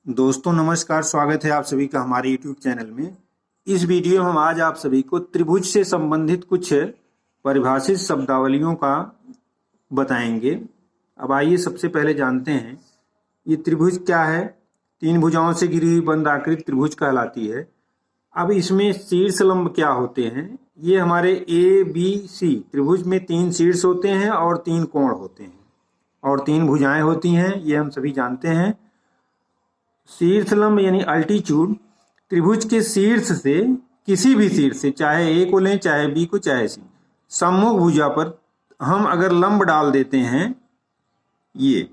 दोस्तों नमस्कार, स्वागत है आप सभी का हमारे YouTube चैनल में। इस वीडियो में हम आज आप सभी को त्रिभुज से संबंधित कुछ परिभाषित शब्दावलियों का बताएंगे। अब आइए सबसे पहले जानते हैं ये त्रिभुज क्या है। तीन भुजाओं से घिरी हुई बंद आकृति त्रिभुज कहलाती है। अब इसमें शीर्ष लंब क्या होते हैं। ये हमारे ABC त्रिभुज में तीन शीर्ष होते हैं और तीन कोण होते हैं और तीन भुजाएं होती हैं, ये हम सभी जानते हैं। शीर्ष लंब यानी अल्टीट्यूड त्रिभुज के शीर्ष से किसी भी शीर्ष से, चाहे ए को लें चाहे बी को चाहे सी, सम्मुख भुजा पर हम अगर लंब डाल देते हैं ये,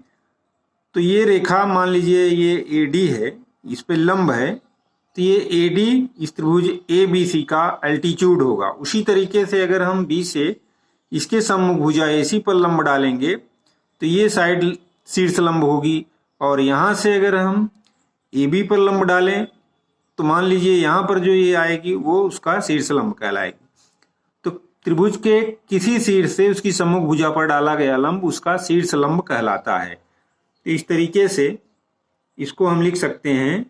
तो ये रेखा मान लीजिए ये AD है, इस पे लंब है, तो ये AD इस त्रिभुज ABC का अल्टीट्यूड होगा। उसी तरीके से अगर हम B से इसके सम्मुख भुजा AC पर लंब डालेंगे तो ये साइड शीर्ष लंब होगी, और यहाँ से अगर हम AB पर लंब डालें तो मान लीजिए यहाँ पर जो ये आएगी वो उसका शीर्ष लंब कहलाएगी। तो त्रिभुज के किसी शीर्ष से उसकी सम्मुख भुजा पर डाला गया लंब उसका शीर्ष लंब कहलाता है। तो इस तरीके से इसको हम लिख सकते हैं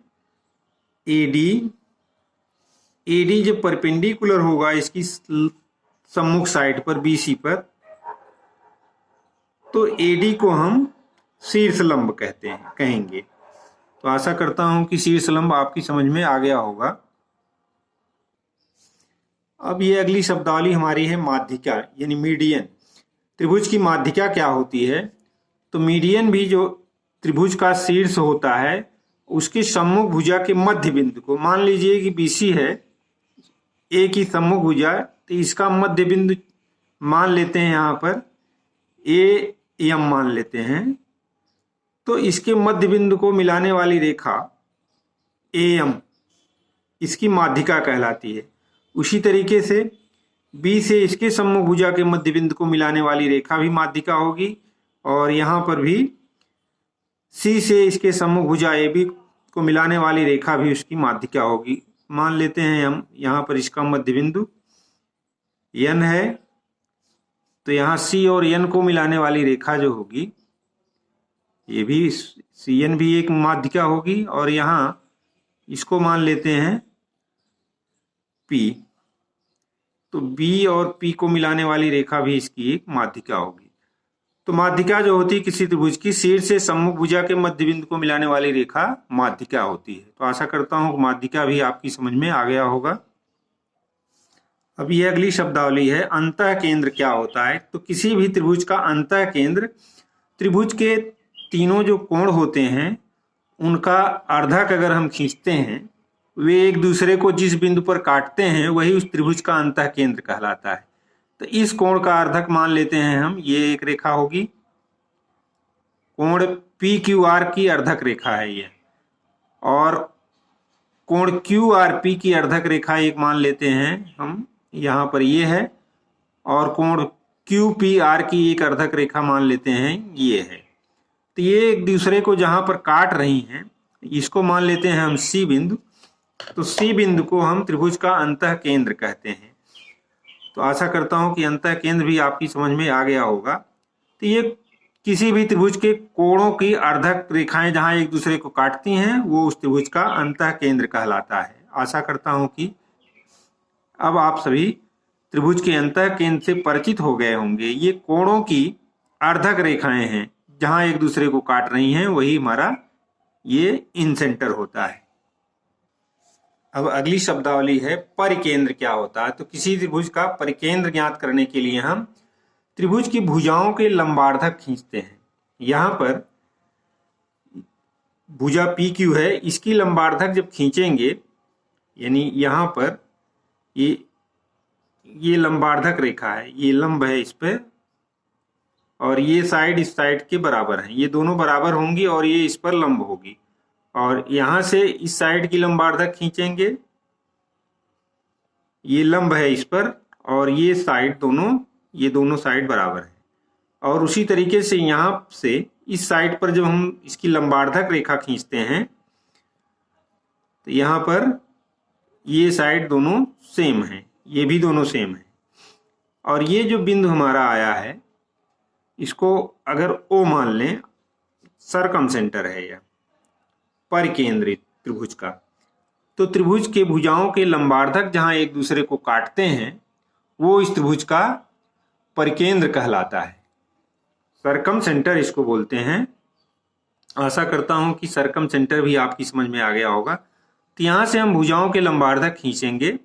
AD जब परपेंडिकुलर होगा इसकी सम्मुख साइड पर BC पर, तो AD को हम शीर्ष लंब कहेंगे। तो आशा करता हूं कि शीर्ष लंब आपकी समझ में आ गया होगा। अब ये अगली शब्दावली हमारी है माध्यिका यानी मीडियन। त्रिभुज की माध्यिका क्या होती है। तो मीडियन भी जो त्रिभुज का शीर्ष होता है उसके सम्मुख भुजा के मध्य बिंदु को, मान लीजिए कि BC है A की सम्मुख भुजा, तो इसका मध्य बिंदु मान लेते हैं, यहाँ पर AM मान लेते हैं। तो इसके मध्य बिंदु को मिलाने वाली रेखा AM इसकी माध्यिका कहलाती है। उसी तरीके से B से इसके सम्मुख भुजा के मध्य बिंदु को मिलाने वाली रेखा भी माध्यिका होगी, और यहाँ पर भी C से इसके सम्मुख भुजा AB को मिलाने वाली रेखा भी उसकी माध्यिका होगी। मान लेते हैं हम यहाँ पर इसका मध्य बिंदु N है, तो यहाँ C और N को मिलाने वाली रेखा जो होगी ये भी CN भी एक माध्यिका होगी, और यहाँ इसको मान लेते हैं P, तो B और P को मिलाने वाली रेखा भी इसकी एक माध्यिका होगी। तो माध्यिका जो होती है किसी त्रिभुज की शीर्ष से सम्मुख भुजा के मध्य बिंदु को मिलाने वाली रेखा माध्यिका होती है। तो आशा करता हूं कि माध्यिका भी आपकी समझ में आ गया होगा। अब ये अगली शब्दावली है अंतः केंद्र क्या होता है। तो किसी भी त्रिभुज का अंतः केंद्र त्रिभुज के तीनों जो कोण होते हैं उनका अर्धक अगर हम खींचते हैं, वे एक दूसरे को जिस बिंदु पर काटते हैं वही उस त्रिभुज का अंतः केंद्र कहलाता है। तो इस कोण का अर्धक मान लेते हैं हम, ये एक रेखा होगी, कोण PQR की अर्धक रेखा है ये, और कोण QRP की अर्धक रेखा एक मान लेते हैं हम, यहाँ पर ये है, और कोण QPR की एक अर्धक रेखा मान लेते हैं ये है। तो ये एक दूसरे को जहां पर काट रही हैं इसको मान लेते हैं हम C बिंदु। तो C बिंदु को हम त्रिभुज का अंतः केंद्र कहते हैं। तो आशा करता हूं कि अंतः केंद्र भी आपकी समझ में आ गया होगा। तो ये किसी भी त्रिभुज के कोणों की अर्धक रेखाएं जहां एक दूसरे को काटती हैं वो उस त्रिभुज का अंतः केंद्र कहलाता है। आशा करता हूं कि अब आप सभी त्रिभुज के अंतः केंद्र से परिचित हो गए होंगे। ये कोणों की अर्धक रेखाएं हैं जहां एक दूसरे को काट रही हैं, वही हमारा ये इन सेंटर होता है। अब अगली शब्दावली है परिकेंद्र क्या होता है। तो किसी त्रिभुज का परिकेंद्र ज्ञात करने के लिए हम त्रिभुज की भुजाओं के लंबार्धक खींचते हैं। यहाँ पर भुजा PQ है, इसकी लंबार्धक जब खींचेंगे, यानी यहाँ पर ये लंबार्धक रेखा है, ये लंब है इस पे, और ये साइड इस साइड के बराबर है, ये दोनों बराबर होंगी और ये इस पर लंब होगी, और यहां से इस साइड की लंबार्धक खींचेंगे, ये लंब है इस पर, और ये साइड ये दोनों साइड बराबर है। और उसी तरीके से यहां से इस साइड पर जब हम इसकी लंबार्धक रेखा खींचते हैं तो यहां पर ये साइड दोनों सेम है, ये भी दोनों सेम है, और ये जो बिंदु हमारा आया है इसको अगर O मान लें, सरकम सेंटर है यह, परिकेंद्रित त्रिभुज का। तो त्रिभुज के भुजाओं के लंबार्धक जहां एक दूसरे को काटते हैं वो इस त्रिभुज का परिकेंद्र कहलाता है। सरकम सेंटर इसको बोलते हैं। आशा करता हूं कि सरकम सेंटर भी आपकी समझ में आ गया होगा। तो यहां से हम भुजाओं के लंबार्धक खींचेंगे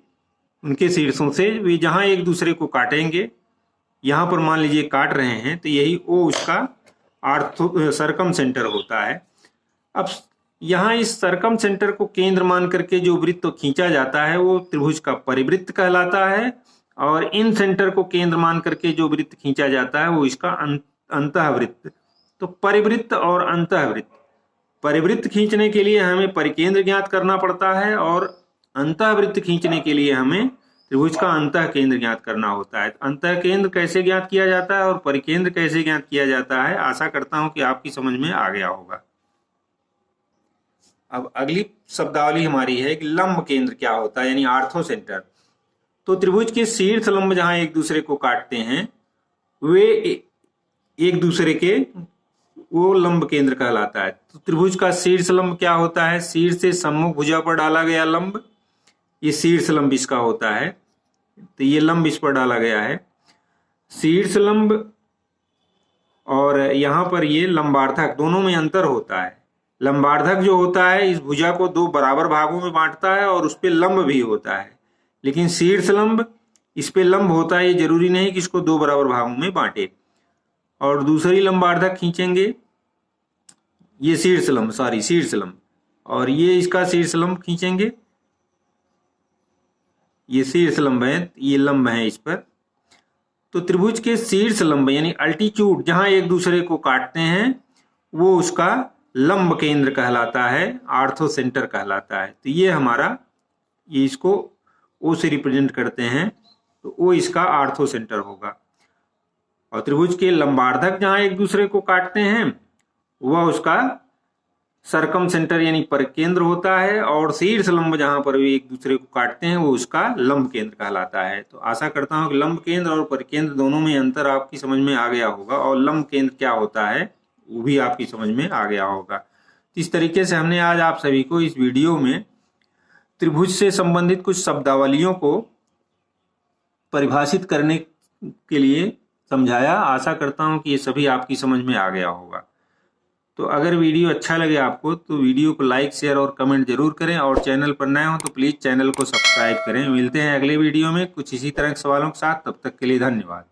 उनके शीर्षों से, वे जहां एक दूसरे को काटेंगे, यहां पर मान लीजिए काट रहे हैं, तो यही वो उसका सरकम सेंटर होता है। अब यहाँ इस सरकम सेंटर को केंद्र मान करके जो वृत्त तो खींचा जाता है वो त्रिभुज का परिवृत्त कहलाता है, और इन सेंटर को केंद्र मान करके जो वृत्त खींचा जाता है वो इसका अंतःवृत्त। तो परिवृत्त और अंतःवृत्त, परिवृत्त खींचने के लिए हमें परिकेंद्र ज्ञात करना पड़ता है और अंतःवृत्त खींचने के लिए हमें त्रिभुज का अंतः केंद्र ज्ञात करना होता है। अंतः केंद्र कैसे ज्ञात किया जाता है और परिकेंद्र कैसे ज्ञात किया जाता है, आशा करता हूं कि आपकी समझ में आ गया होगा। अब अगली शब्दावली हमारी है कि लंब केंद्र क्या होता है, यानी आर्थो सेंटर। तो त्रिभुज के शीर्ष लंब जहां एक दूसरे को काटते हैं वे एक दूसरे के वो लंब केंद्र कहलाता है। तो त्रिभुज का शीर्ष लंब क्या होता है, शीर्ष से सम्मुख भुजा पर डाला गया लंब, ये शीर्ष लंब इसका होता है। तो ये लंब इस पर डाला गया है शीर्ष लंब, और यहां पर ये लंबार्धक, दोनों में अंतर होता है। लंबार्धक जो होता है इस भुजा को दो बराबर भागों में बांटता है और उस पे लंब भी होता है, लेकिन शीर्ष लंब इस पे लंब होता है, ये जरूरी नहीं कि इसको दो बराबर भागों में बांटे। और दूसरी लंबार्धक खींचेंगे, ये शीर्ष लंब, और ये इसका शीर्ष लंब खींचेंगे, ये शीर्ष लंब है, ये लंब है इस पर। तो त्रिभुज के शीर्ष लंब यानी अल्टीट्यूड जहां एक दूसरे को काटते हैं वो उसका लंब केंद्र कहलाता है, आर्थो सेंटर कहलाता है। तो ये हमारा, ये इसको ओ से रिप्रेजेंट करते हैं, तो वो इसका आर्थो सेंटर होगा। और त्रिभुज के लंबार्धक जहां एक दूसरे को काटते हैं वह उसका सरकम सेंटर यानी परिकेंद्र होता है, और शीर्ष लंब जहां पर वे एक दूसरे को काटते हैं वो उसका लंब केंद्र कहलाता है। तो आशा करता हूं कि लंब केंद्र और परिकेंद्र दोनों में अंतर आपकी समझ में आ गया होगा, और लंब केंद्र क्या होता है वो भी आपकी समझ में आ गया होगा। इस तरीके से हमने आज आप सभी को इस वीडियो में त्रिभुज से संबंधित कुछ शब्दावलियों को परिभाषित करने के लिए समझाया। आशा करता हूं कि ये सभी आपकी समझ में आ गया होगा। तो अगर वीडियो अच्छा लगे आपको तो वीडियो को लाइक, शेयर और कमेंट जरूर करें, और चैनल पर नए हो तो प्लीज चैनल को सब्सक्राइब करें। मिलते हैं अगले वीडियो में कुछ इसी तरह के सवालों के साथ, तब तक के लिए धन्यवाद।